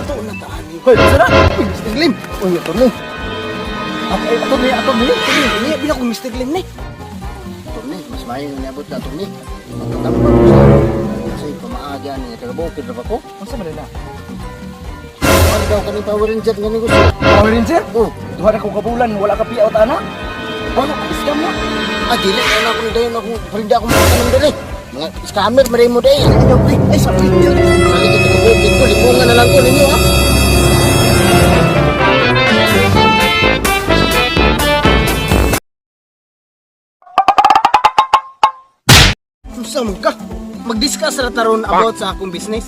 Dato na tani. Hoy, sana. Uy, Mr. Lim. Uy, ito ni. Ato ni. Ini bila ko Mr. Lim ni. Ito ni, mas mayo na niabot na ito ni. Magtatambal ko sa kasi pamaaga niya. Tagabukid na ba ko? Unsa man na? Ano daw kami Power Ranger nga ni gusto? Power Ranger? Oh, Duha na kong kabulan, wala ka piyaw ta na. Wala ka scam na. dili na ako dayon ako parinda ako mga dali. Mga scammer maray mo day. Ay, sa Ranger. Kali kita tagabukid ko, lipungan na lang ko ninyo ha. Unsa man ka? Mag-discuss ra taron about sa akong business.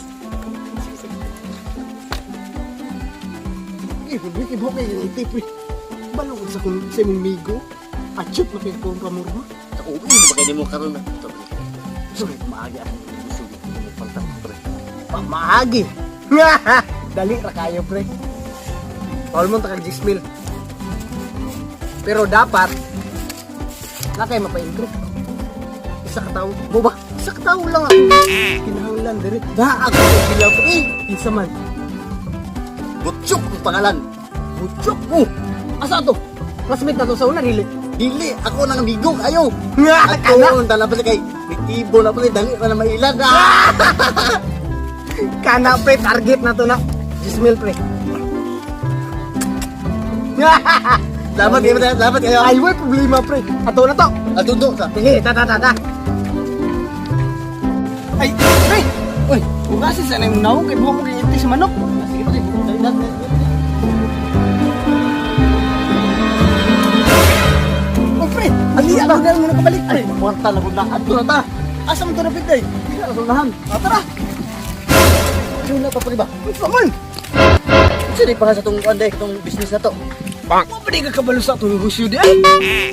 Ibo kay itip. Balong sa kung sa imong migo. Achop na kay kong pamurma. Ako uwi ba kay mo karon na. Sorry, maaga ako. Gusto mo pantang pre. Pamaagi. Dali ra kayo pre. Paul mo ta kag Gismil. Pero dapat na kayo mapa-improve. Isa ka tao. Boba, isa ka tao lang ako. Kinahanglan dire. Da ako bilang isa man. Butchok ang pangalan. Butchok mo. Asa to? Classmate na to sa una dili. Dili, ako nang bigong ayo. Nga Ako ang dala pala kay Bitibo na pala dali na mailan. Kana pre target na to na. Gismil pre. Dapat kayo. Ay, may problema pre. Ato na to. Atundo sa. Sige, ta. Ay, pre. Uy, bukasin sana yung naong kay buha mo kay iti sa manok. Sige pa kayo, dali na. Oh, pre. Ali, ano na mo nakabalik pre. Kwarta na na. Adto na ta. Asa mo to na pitay? Hindi na unahan. Tara. Ano na pa ba? Uy, naman. Sino pa sa tong anday tong business na to? Mo pa di ka kabalo sa itong negosyo di ay.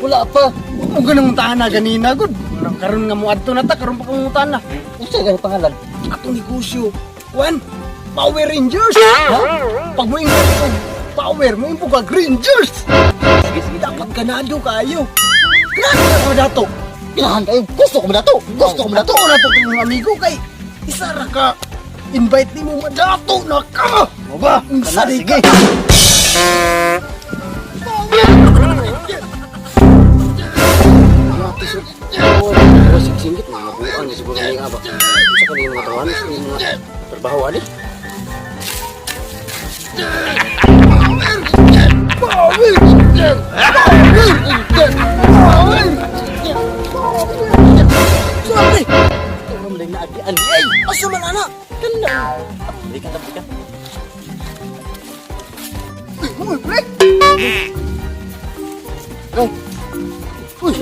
Wala pa. Huwag mo ganang mutahan na ganina, good. Karoon nga mo adto na ta, karoon pa kang mutahan na. Unsa gani pangalan? Atong negosyo. One, Power Rangers. Ha? Pag mo ingay ko, Power, mo impo ka Rangers. Sige, dapat ganado kayo. Grabe na ko dato. Kailangan kayo. Gusto ko madato. Gusto ko madato. Dato na to mga amigo kay. Isa ra ka. Invite ni mo madato na ka. Mo ba? Unsa di Sige. ka? Oh, singgit na mabuang di siguro ni aba. Sa kanila mga tawanan sa mga trabaho ali. Sorry. Ano mo na adian? Ay, asa man ana? Kanda. Hindi ka tapos ka. Uy, pre. Ay. Uy.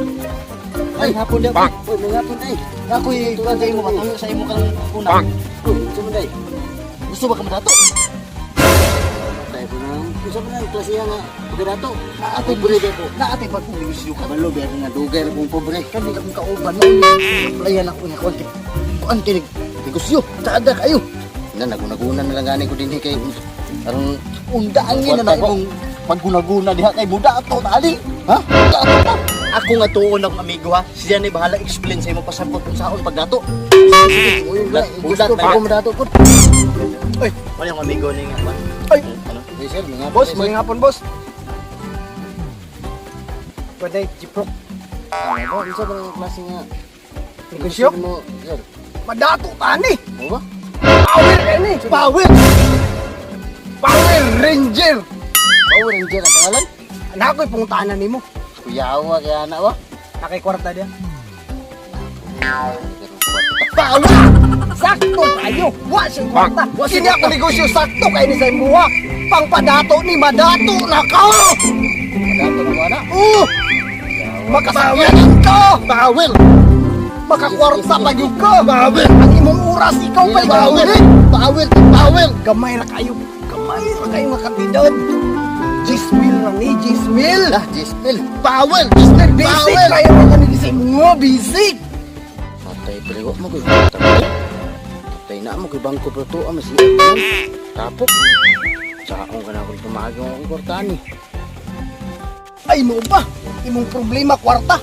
Ay, hapon din. Uy, may hapon ay. Ako yung tuwan sa imo, matulog sa imo kang unang. Uy, sumunday. Gusto ba ka madato? Tayo po na. Gusto mo na yung klase nga pagkadato. Naatay pobre po. Naatay pa kung negosyo ka. Malo, biya nga dugay na kong pobre. Kami akong kauban mo. Playan ako niya konti. Kuan kinig. Negosyo. Taada kayo. Nagunagunan na lang gani ko din kay arong undaangin na akong paggunaguna diha kay buda ato tali. Ha? Buda ato ta. Ako nga tuon akong amigo ha. Siya ni bahala explain sa imo pasabot kung saon pagdato. Budak na ko madato ko. Oy, Ano yung amigo ni nga ba? ay. Ano? Sir, mga Boss, may hapon, boss. Pwede, jiprok. Ano ba? Isa ba ang klase nga? Negosyo? Mo, sir. Madato tani. Mo ba? Power ini. Power. Power Ranger. Power Ranger ang pangalan? Anak ko yung pangutahanan ni mo. Kuyawa kaya na ba? Nakikwarta dia. Power! Sakto tayo. Wa siyang kwarta. Kini ako negosyo sakto kay ni sa imuha. Pangpadato ni madato na ka. Madato na ba na? Makasakyan ka. Power! Makakwarta pa yun ka. Power. Ang imong oras ikaw pa Power! Power! Power! Gamay na kayo. Gamay na kayo mga kantidad. Gismil na ni Gismil. Lah, Gismil! Power! Basic Power! kaya mga ni mo. Basic. Patay paliwa mo ko. Patay na mo ko bangko pero to ang masiya. Tapok. Saka kung kana ko tumagong ang kwartani. Ay mo ba? Imong problema kwarta.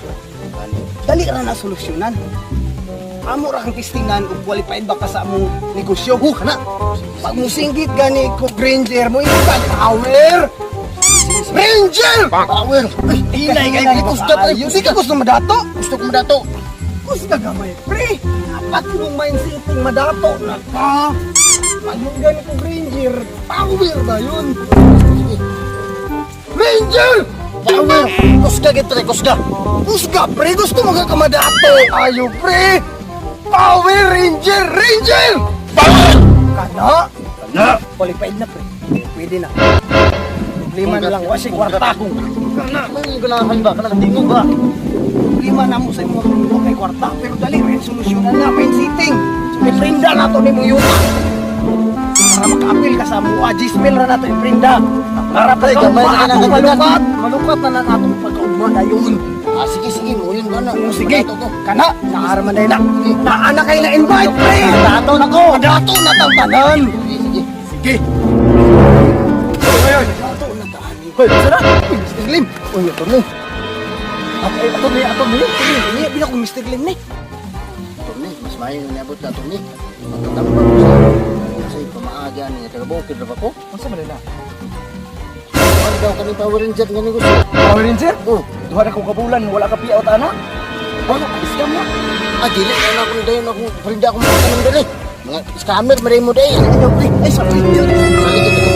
Kani. Dali ra na solusyonan. amo ra kang testingan kung qualified ba ka sa among negosyo. Kana. Pag musinggit gani ko Ranger mo ikan power. Ranger! Power! Ay, ilay kay gusto tayo. Di ka gusto madato? Gusto ko madato. Gusto gamay, pre. Dapat mong mindseting madato na ka. Pag yung gani ko Ranger, power ba yun? Ranger! Power! Kusga gid pre, kusga. Kusga, pre. Gusto mo ka madato? Ayo, pre. Power Ranger! Ranger! Power! Kana? Na! Qualified na, pre. Pwede na. Lima na lang. Wasi kwarta ko. Kana? Ano yung ganahan ba? Kanang tingog ba? Lima na mo sa mga kung kay kwarta. Pero dali, may solusyonan na. May sitting. Iprinda na to ni mo yuta. Para maka-appeal ka sa mua. Gismil na nato iprinda. Para Pre, gamay na ka na malukat. Malukat na na nato pagkaugma na yun. Ah, sige, sige. Yun ba na? Sige. Madato ko. Kana? Naaraman na yun na. Naana kayo na-invite, pre. Madato na ko. Madato na tang tanan. Sige, sige. Sige. Ngayon. Madato na tahan. Hoy, sana? Mr. Lim. Uy, ito ni. Ato ni. Ini bila ko Mr. Lim ni. Ito ni, mas mayo na niabot na ito ni. Magtatambang ko sa... Kasi pamaaga niya. Taga-bukid na ba ko? Masa man na? Ano daw kami Power Ranger nga ni gusto? Power Ranger? Oh. Duha na kong kabulan, wala ka piyaw ta na. Wala, scam na. Ah, dili na ako dayon ako. Parinda ako mga kanang dali. Mga scammer, maray mo dayon. Ay, sa Ranger. Salit ito